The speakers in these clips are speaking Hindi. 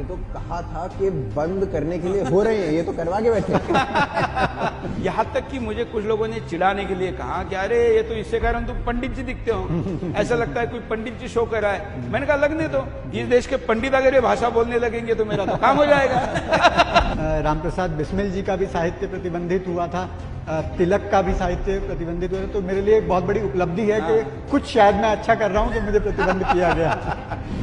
तो कहा था कि बंद करने के लिए हो रहे हैं, ये तो करवा के बैठे। यहाँ तक कि मुझे कुछ लोगों ने चिढ़ाने के लिए कहा कि अरे ये तो इससे कारण तुम पंडित जी दिखते हो, ऐसा लगता है कोई पंडित जी शो कर रहा है। मैंने कहा लगने दो, इस देश के पंडित अगर ये भाषा बोलने लगेंगे तो मेरा तो काम हो जाएगा। रामप्रसाद बिस्मिल जी का भी साहित्य प्रतिबंधित हुआ था, तिलक का भी साहित्य प्रतिबंधित हुआ था, तो मेरे लिए एक बहुत बड़ी उपलब्धि है कि कुछ शायद मैं अच्छा कर रहा हूं तो मुझे प्रतिबंध किया गया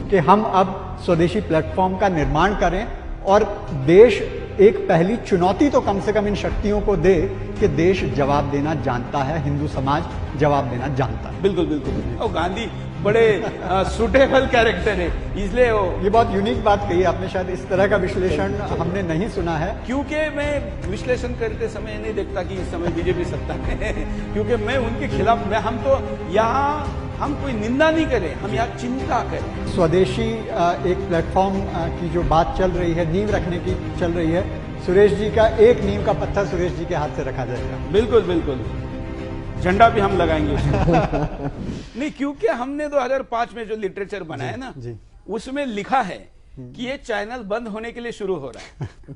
कि हम अब स्वदेशी प्लेटफॉर्म का निर्माण करें और देश एक पहली चुनौती तो कम से कम इन शक्तियों को दे कि देश जवाब देना जानता है, हिंदू समाज जवाब देना जानता है। बिल्कुल बिल्कुल। और गांधी बड़े सुटेबल कैरेक्टर है, इसलिए ये बहुत यूनिक बात कही आपने, शायद इस तरह का विश्लेषण हमने नहीं सुना है। क्योंकि मैं विश्लेषण करते समय नहीं देखता कि इस समय बीजेपी सत्ता में है, क्योंकि मैं उनके खिलाफ, हम तो यहाँ हम कोई निंदा नहीं करें, हम यहाँ चिंता करें। स्वदेशी एक प्लेटफॉर्म की जो बात चल रही है, नींव रखने की चल रही है, सुरेश जी का एक नींव का पत्थर सुरेश जी के हाथ से रखा जाएगा। बिल्कुल बिल्कुल, झंडा भी हम लगाएंगे। नहीं, क्योंकि हमने 2005 में जो लिटरेचर बनाया ना, उसमें लिखा है कि ये चैनल बंद होने के लिए शुरू हो रहा है।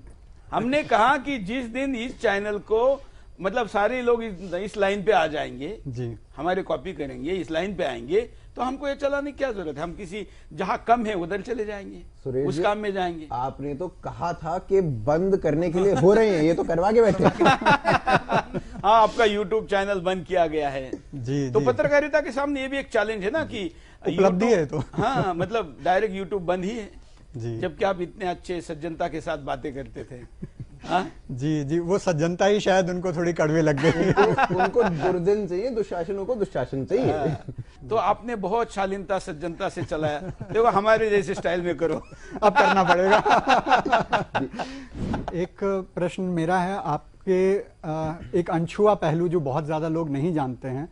हमने कहा कि जिस दिन इस चैनल को मतलब सारे लोग इस लाइन पे आ जाएंगे जी, हमारे कॉपी करेंगे, इस लाइन पे आएंगे, तो हमको ये चलाने की क्या जरूरत है, हम किसी जहां कम है उधर चले जाएंगे, उस काम में जाएंगे। आपने तो कहा था कि बंद करने के लिए हो रहे हैं, ये तो करवा के बैठे। हाँ, आपका यूट्यूब चैनल बंद किया गया है जी, तो पत्रकारिता के सामने ये भी एक चैलेंज है ना कि उपलब्धि है तो हाँ, मतलब डायरेक्ट यूट्यूब बंद ही है जी, जबकि आप इतने अच्छे सज्जनता के साथ बातें करते थे। हाँ? जी जी, वो सज्जनता ही शायद उनको थोड़ी कड़वे लग गई। उनको दुर्दिन चाहिए, दुशासनों को दुशासन चाहिए। तो आपने बहुत शालीनता सज्जनता से चलाया, देखो हमारे जैसे स्टाइल में करो। अब करना पड़ेगा। एक प्रश्न मेरा है आपके, एक अनछुआ पहलू जो बहुत ज्यादा लोग नहीं जानते हैं,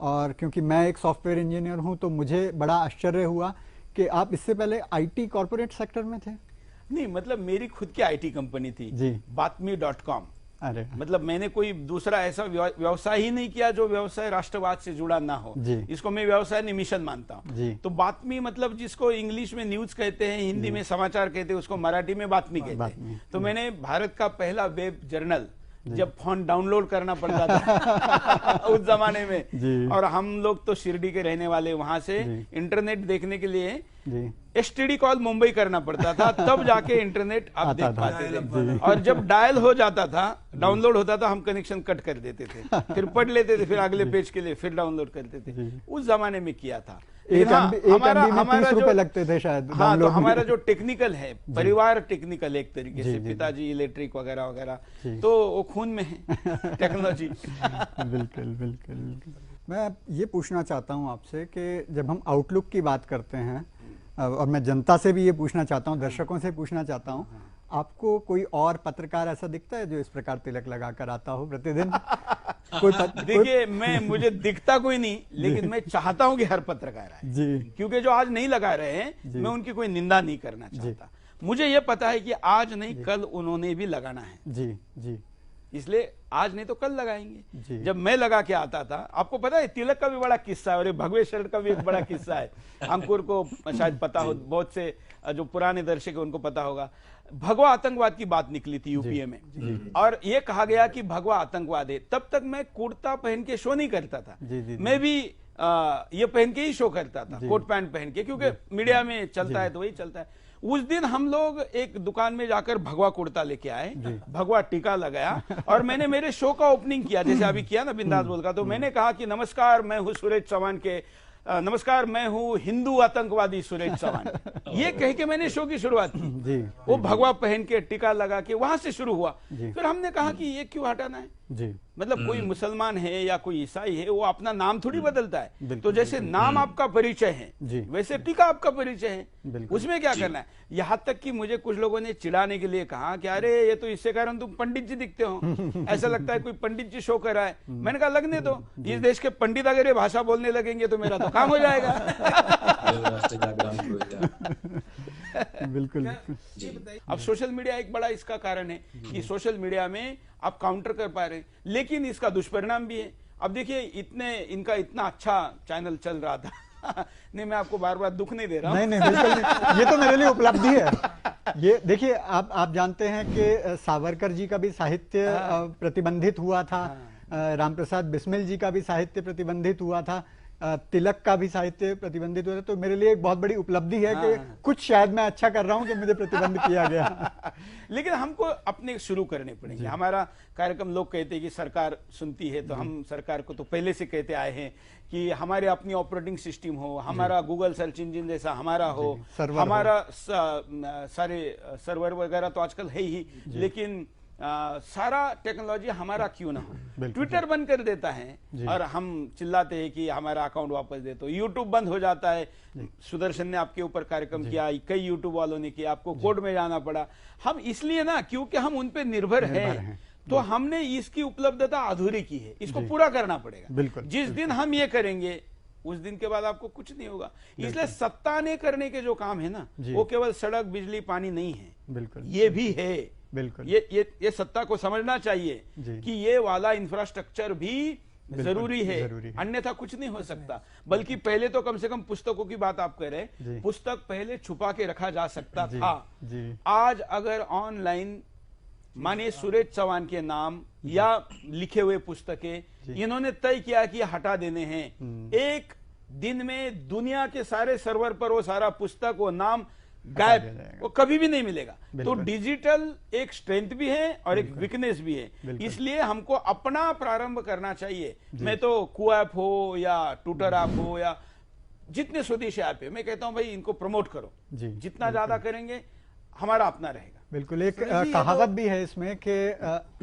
और क्योंकि मैं एक सॉफ्टवेयर इंजीनियर हूं तो मुझे बड़ा आश्चर्य हुआ कि आप इससे पहले आईटी कॉर्पोरेट सेक्टर में थे। नहीं, मतलब मेरी खुद की आईटी कंपनी थी जी, बातमी.com। अरे, मतलब मैंने कोई दूसरा ऐसा व्यवसाय ही नहीं किया जो व्यवसाय राष्ट्रवाद से जुड़ा ना हो, इसको मैं व्यवसाय नहीं मिशन मानता हूँ। तो बातमी मतलब जिसको इंग्लिश में न्यूज कहते हैं, हिंदी में समाचार कहते हैं, उसको मराठी में बातमी कहते हैं। तो मैंने भारत का पहला वेब जर्नल, जब फोन डाउनलोड करना पड़ता था उस जमाने में, और हम लोग तो शिरडी के रहने वाले, वहां से इंटरनेट देखने के लिए एसटीडी कॉल मुंबई करना पड़ता था, तब जाके इंटरनेट आप देख पाते थे। और जब डायल हो जाता था, डाउनलोड होता था, हम कनेक्शन कट कर देते थे, फिर पढ़ लेते थे, फिर अगले पेज के लिए फिर डाउनलोड करते थे। उस जमाने में किया था। हमारा 30 रुपए लगते थे शायद। हाँ, तो हमारा जो टेक्निकल है, परिवार टेक्निकल एक तरीके से, पिताजी इलेक्ट्रिक वगैरह वगैरह, तो वो खून में है टेक्नोलॉजी। बिल्कुल बिल्कुल। मैं ये पूछना चाहता हूँ आपसे कि जब हम आउटलुक की बात करते हैं, और मैं जनता से भी ये पूछना चाहता हूँ, दर्शकों से पूछना चाहता हूँ, आपको कोई और पत्रकार ऐसा दिखता है जो इस प्रकार तिलक लगा कर आता हो प्रतिदिन? देखिए, मुझे दिखता कोई नहीं, लेकिन मैं चाहता हूं कि हर पत्रकार आए जी, क्योंकि जो आज नहीं लगा रहे हैं, मैं उनकी कोई निंदा नहीं करना चाहता। मुझे यह पता है कि आज नहीं कल उन्होंने भी लगाना है जी जी, इसलिए आज नहीं तो कल लगाएंगे। जब मैं लगा के आता था, आपको पता है तिलक का भी बड़ा किस्सा है, और भगवे शरण का भी एक बड़ा किस्सा है। अंकुर को शायद पता हो, बहुत से जो पुराने दर्शक है उनको पता होगा। भगवा आतंकवाद की बात निकली थी यूपीए में, और ये कहा गया कि भगवा आतंकवाद है। तब तक मैं कुर्ता पहन के शो नहीं करता था, मैं भी ये पहन के ही शो करता था, कोट पैंट पहन के, क्योंकि मीडिया में चलता है तो वही चलता है। उस दिन हम लोग एक दुकान में जाकर भगवा कुर्ता लेके आए, भगवा टीका लगाया, और मैंने मेरे शो का ओपनिंग किया, जैसे अभी किया ना बिंदास बोल का। तो मैंने कहा कि नमस्कार, मैं हूं सुरेश चौहान के, नमस्कार, मैं हूं हिंदू आतंकवादी सुरेश चौहान। ये कह के मैंने शो की शुरुआत की। वो भगवा पहन के टीका लगा के वहां से शुरू हुआ। फिर हमने कहा कि ये क्यों हटाना है जी, मतलब कोई मुसलमान है या कोई ईसाई है, वो अपना नाम थोड़ी बदलता है। तो जैसे नाम आपका परिचय है, वैसे टीका आपका परिचय है, उसमें क्या करना है। यहाँ तक कि मुझे कुछ लोगों ने चिढ़ाने के लिए कहा कि अरे ये तो इससे कारण तुम पंडित जी दिखते हो, ऐसा लगता है कोई पंडित जी शो कर रहा है। मैंने कहा लगने दो, इस देश के पंडित अगर ये भाषा बोलने लगेंगे तो मेरा तो काम हो जाएगा। बिल्कुल। अब सोशल मीडिया एक बड़ा इसका कारण है कि सोशल मीडिया में आप काउंटर कर पा रहे हैं, लेकिन इसका दुष्परिणाम भी है। अब देखिए, इनका इतना अच्छा चैनल चल रहा था नहीं, मैं आपको बार बार दुख नहीं दे रहा हूं। नहीं बिल्कुल नहीं, ये तो मेरे लिए उपलब्धि है। ये देखिए, आप जानते हैं कि सावरकर जी का भी साहित्य प्रतिबंधित हुआ था, रामप्रसाद बिस्मिल जी का भी साहित्य प्रतिबंधित हुआ था, तिलक का भी साहित्य प्रतिबंधित हुआ था। तो मेरे लिए एक बहुत बड़ी उपलब्धि है कि कुछ शायद मैं अच्छा कर रहा हूं कि मुझे प्रतिबंध किया गया। लेकिन हमको अपने शुरू करने पड़ेंगे। हमारा कार्यक्रम, लोग कहते हैं कि सरकार सुनती है, तो हम सरकार को तो पहले से कहते आए हैं कि हमारे अपनी ऑपरेटिंग सिस्टम हो, हमारा गूगल सर्च इंजन जैसा हमारा हो, हमारा सारे सर्वर वगैरह तो आजकल है ही, लेकिन सारा टेक्नोलॉजी हमारा क्यों ना हो। ट्विटर बंद कर देता है और हम चिल्लाते हैं कि हमारा अकाउंट वापस दे, तो यूट्यूब बंद हो जाता है। सुदर्शन ने आपके ऊपर कार्यक्रम किया, कई यूट्यूब वालों ने किया, आपको कोर्ट में जाना पड़ा। हम इसलिए ना, क्योंकि हम उन पे निर्भर हैं, तो हमने इसकी उपलब्धता अधूरी की है, इसको पूरा करना पड़ेगा। जिस दिन हम ये करेंगे उस दिन के बाद आपको कुछ नहीं होगा। इसलिए सत्ता ने करने के जो काम है ना, वो केवल सड़क, बिजली, पानी नहीं है, बिल्कुल ये भी है। बिल्कुल ये सत्ता को समझना चाहिए कि ये वाला इंफ्रास्ट्रक्चर भी जरूरी है, अन्यथा कुछ नहीं हो सकता। बल्कि पहले तो कम से कम पुस्तकों की बात आप कह रहे, पुस्तक पहले छुपा के रखा जा सकता था। आज अगर ऑनलाइन, मानिए सुरेश चौहान के नाम या लिखे हुए पुस्तकें इन्होंने तय किया कि हटा देने हैं, एक दिन में दुनिया के सारे सर्वर पर वो सारा पुस्तक, वो नाम गायब, वो कभी भी नहीं मिलेगा। तो डिजिटल एक स्ट्रेंथ भी है और एक वीकनेस भी है। इसलिए हमको अपना प्रारंभ करना चाहिए। मैं तो कू ऐप हो या ट्विटर ऐप हो या जितने स्वदेशी ऐप है, मैं कहता हूं भाई इनको प्रमोट करो, जितना ज्यादा करेंगे हमारा अपना रहेगा। बिल्कुल, एक कहावत भी है इसमें कि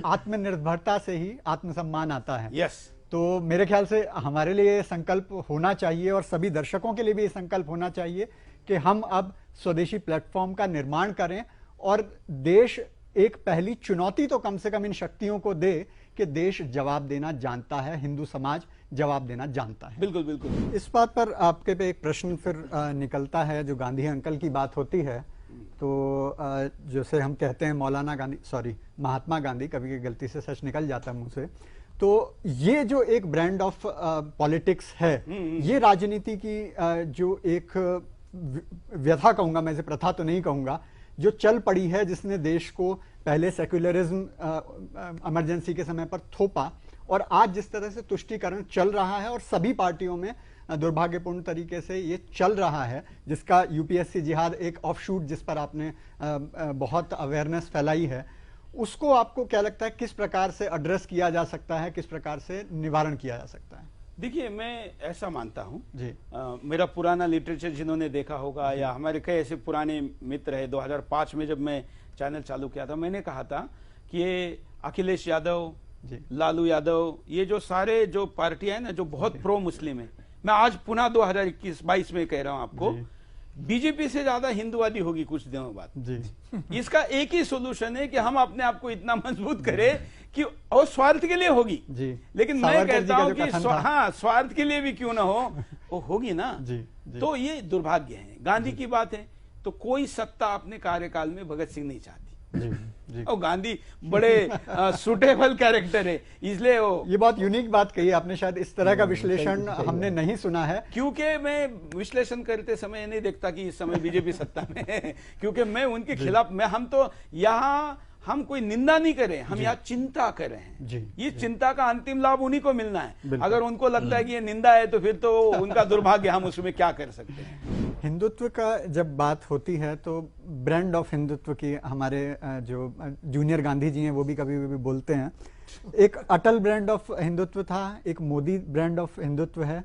आत्मनिर्भरता से ही आत्मसम्मान आता है। यस, तो मेरे ख्याल से हमारे लिए संकल्प होना चाहिए और सभी दर्शकों के लिए भी संकल्प होना चाहिए कि हम अब स्वदेशी प्लेटफॉर्म का निर्माण करें और देश एक पहली चुनौती तो कम से कम इन शक्तियों को दे कि देश जवाब देना जानता है, हिंदू समाज जवाब देना जानता है। बिल्कुल बिल्कुल। इस बात पर आपके पे एक प्रश्न फिर निकलता है, जो गांधी अंकल की बात होती है, तो जैसे हम कहते हैं मौलाना गांधी, सॉरी महात्मा गांधी, कभी गलती से सच निकल जाता है मुंह से, तो ये जो एक ब्रांड ऑफ पॉलिटिक्स है, ये राजनीति की जो एक व्यथा कहूंगा मैं, इसे प्रथा तो नहीं कहूंगा, जो चल पड़ी है, जिसने देश को पहले सेक्युलरिज्म इमरजेंसी के समय पर थोपा और आज जिस तरह से तुष्टीकरण चल रहा है और सभी पार्टियों में दुर्भाग्यपूर्ण तरीके से ये चल रहा है, जिसका यूपीएससी जिहाद एक ऑफशूट जिस पर आपने बहुत अवेयरनेस फैलाई है, उसको आपको क्या लगता है किस प्रकार से एड्रेस किया जा सकता है, किस प्रकार से निवारण किया जा सकता है? देखिए, मैं ऐसा मानता हूं जी, मेरा पुराना लिटरेचर जिन्होंने देखा होगा या हमारे कई ऐसे पुराने मित्र है, 2005 में जब मैं चैनल चालू किया था, मैंने कहा था कि ये अखिलेश यादव, लालू यादव, ये जो सारे जो पार्टियां हैं ना, जो बहुत प्रो मुस्लिम है, मैं आज पुनः 2021-22 में कह रहा हूं आपको, बीजेपी से ज्यादा हिंदुवादी होगी कुछ दिनों बाद जी। इसका एक ही सोल्यूशन है कि हम अपने आप को इतना मजबूत करें कि और स्वार्थ के लिए होगी जी। लेकिन मैं कहता हूं कि स्वार्थ के लिए भी क्यों ना हो, वो होगी ना जी। तो ये दुर्भाग्य है। गांधी की बात है तो कोई सत्ता अपने कार्यकाल में भगत सिंह नहीं चाहती जी। और गांधी बड़े सुटेबल कैरेक्टर है, इसलिए वो, ये बहुत यूनिक बात कही आपने, शायद इस तरह का विश्लेषण हमने नहीं सुना है। क्योंकि मैं विश्लेषण करते समय नहीं देखता कि इस समय बीजेपी सत्ता में है, क्योंकि मैं उनके खिलाफ, हम तो यहाँ हम कोई निंदा नहीं करें, हम यहाँ चिंता कर रहे हैं जी। ये चिंता का अंतिम लाभ उन्हीं को मिलना है। अगर उनको लगता है कि ये निंदा है तो फिर तो उनका दुर्भाग्य, हम उसमें क्या कर सकते हैं। हिंदुत्व का जब बात होती है तो ब्रांड ऑफ हिंदुत्व की हमारे जो जूनियर गांधी जी हैं वो भी कभी भी बोलते हैं। एक अटल ब्रांड ऑफ हिंदुत्व था, एक मोदी ब्रांड ऑफ हिंदुत्व है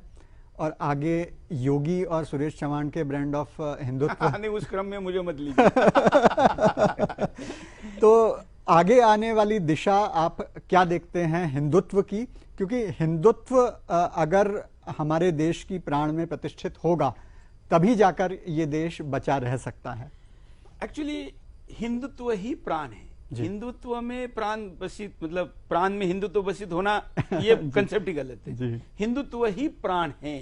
और आगे योगी और सुरेश चौहान के ब्रांड ऑफ हिंदुत्व उस क्रम में मुझे मत लीजिए। तो आगे आने वाली दिशा आप क्या देखते हैं हिंदुत्व की? क्योंकि हिंदुत्व अगर हमारे देश की प्राण में प्रतिष्ठित होगा तभी जाकर ये देश बचा रह सकता है। एक्चुअली हिंदुत्व ही प्राण है। हिंदुत्व में प्राण बसित, मतलब प्राण में हिंदुत्व बसित होना, ये कंसेप्ट ही गलत है। हिंदुत्व ही प्राण है।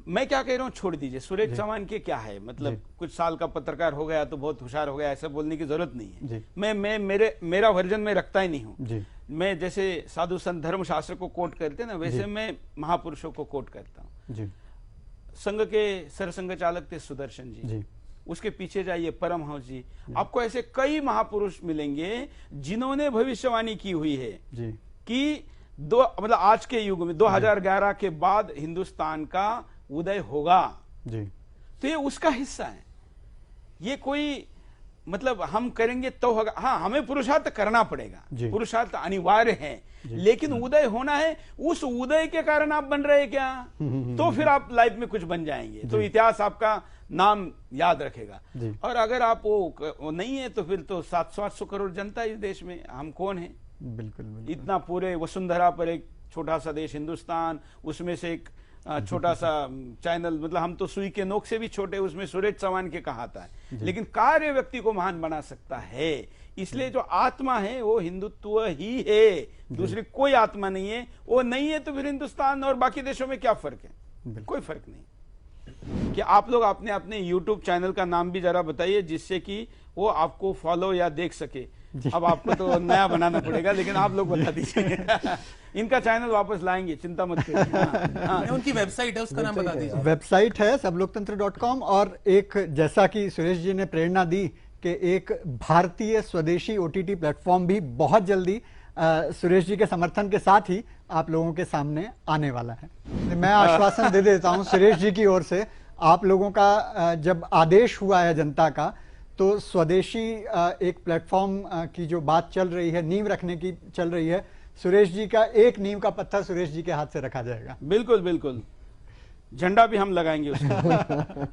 मैं क्या कह रहा हूं, छोड़ दीजिए। सुरेश चौहान के क्या है, मतलब कुछ साल का पत्रकार हो गया तो बहुत होशियार हो गया, ऐसा बोलने की जरूरत नहीं है। मैं मेरा वर्जन में रखता ही नहीं हूं। मैं जैसे साधु संत धर्मशास्त्र को कोट करते ना, वैसे मैं महापुरुषों को कोट करता हूं। संघ के सरसंघ चालक थे सुदर्शन जी, उसके पीछे जाइए परमहंस जी, आपको ऐसे कई महापुरुष मिलेंगे जिन्होंने भविष्यवाणी की हुई है जी कि मतलब आज के युग में 2011 के बाद हिंदुस्तान का उदय होगा। जी तो ये उसका हिस्सा है। ये कोई मतलब हम करेंगे तो होगा, हाँ हमें पुरुषार्थ करना पड़ेगा, पुरुषार्थ अनिवार्य है, लेकिन उदय होना है। उस उदय के कारण आप बन रहे क्या? तो फिर आप लाइफ में कुछ बन जाएंगे, तो इतिहास आपका नाम याद रखेगा। और अगर आप वो नहीं है तो फिर तो 700-800 करोड़ जनता इस देश में, हम कौन है? बिल्कुल, बिल्कुल। इतना पूरे वसुंधरा पर एक छोटा सा देश हिंदुस्तान, उसमें से एक छोटा सा चैनल, मतलब हम तो सुई के नोक से भी छोटे, उसमें सूरज चौहान के कहाता है, लेकिन कार्य व्यक्ति को महान बना सकता है। इसलिए जो आत्मा है वो हिंदुत्व ही है, दूसरी कोई आत्मा नहीं है। वो नहीं है तो फिर हिंदुस्तान और बाकी देशों में क्या फर्क है? कोई फर्क नहीं। कि आप लोग अपने अपने YouTube चैनल का नाम भी जरा बताइए, जिससे कि वो आपको फॉलो या देख सके। अब आपको तो नया बनाना पड़ेगा, लेकिन आप लोग बता दीजिए। इनका चैनल वापस लाएंगे, चिंता मत करिए। उनकी वेबसाइट है, उसका नाम बता दीजिए। वेबसाइट है सबलोकतंत्र.com। और एक, जैसा कि सुरेश जी ने प्रेरणा दी कि एक भारतीय स्वदेशी OTT प्लेटफॉर्म भी बहुत जल्दी सुरेश जी के समर्थन के साथ ही आप लोगों के सामने आने वाला है। मैं आश्वासन दे देता हूं सुरेश जी की ओर से, आप लोगों का जब आदेश हुआ है जनता का, तो स्वदेशी एक प्लेटफॉर्म की जो बात चल रही है, नींव रखने की चल रही है, सुरेश जी का एक नींव का पत्थर सुरेश जी के हाथ से रखा जाएगा। बिल्कुल बिल्कुल, झंडा भी हम लगाएंगे उसमें।